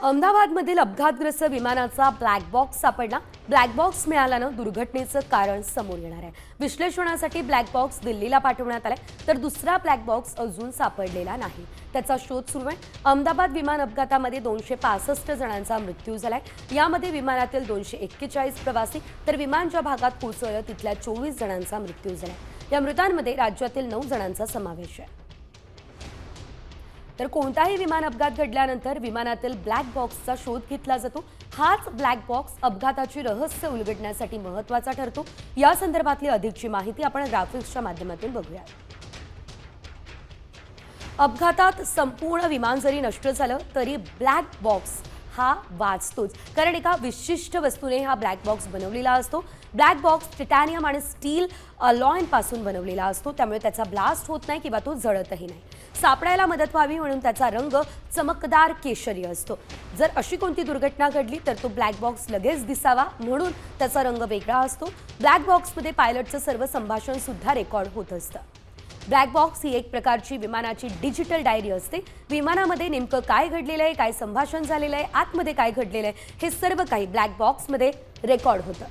अहमदाबादमधील अपघातग्रस्त विमानाचा black box सापडला। ब्लॅक बॉक्स मिळाल्यानं दुर्घटनेचं कारण समोर येणार आहे। विश्लेषणासाठी ब्लॅक बॉक्स दिल्लीला पाठवण्यात आलाय, तर दुसरा ब्लॅक बॉक्स अजून सापडलेला नाही। त्याचा शोध सुरू आहे। अहमदाबाद विमान अपघातामध्ये 265 जणांचा मृत्यू झालाय। यामध्ये विमानातील 241 प्रवासी तर विमान ज्या भागात पोहोचलं तिथल्या 24 जणांचा मृत्यू झालाय। या मृतांमध्ये राज्यातील 9 जणांचा समावेश आहे। तर कोणताही विमान अपघात घडल्यानंतर विमानातील ब्लॅक बॉक्सचा शोध घेतला जातो। हाच ब्लॅक बॉक्स अपघाताची रहस्य उलगडण्यासाठी महत्त्वाचा ठरतो। या संदर्भातली अधिकची माहिती आपण ग्राफिक्सच्या माध्यमातून बघूया। अपघातात संपूर्ण विमान जरी नष्ट झालं तरी ब्लॅक बॉक्स हा वाचतोच, कारण एका विशिष्ट वस्तूने हा ब्लॅक बॉक्स बनवलेला असतो। ब्लॅक बॉक्स टायटॅनियम आणि स्टील अलॉयपासून बनवलेला असतो, त्यामुळे त्याचा ब्लास्ट होत नाही किंवा तो जळतही नाही। सापडायला मदत व्हावी म्हणून त्याचा रंग चमकदार केशरी असतो। जर अशी कोणती दुर्घटना घडली तर तो ब्लॅक बॉक्स लगेच दिसावा म्हणून त्याचा रंग वेगळा असतो। ब्लॅक बॉक्समध्ये पायलटचं सर्व संभाषण सुद्धा रेकॉर्ड होत असतं। ब्लॅक बॉक्स ही एक प्रकारची विमानाची डिजिटल डायरी असते। विमानामध्ये नेमकं काय घडलेलं आहे, काय संभाषण झालेलं आहे, आतमध्ये काय घडलेलं आहे, हे सर्व काही ब्लॅक बॉक्समध्ये रेकॉर्ड होतं।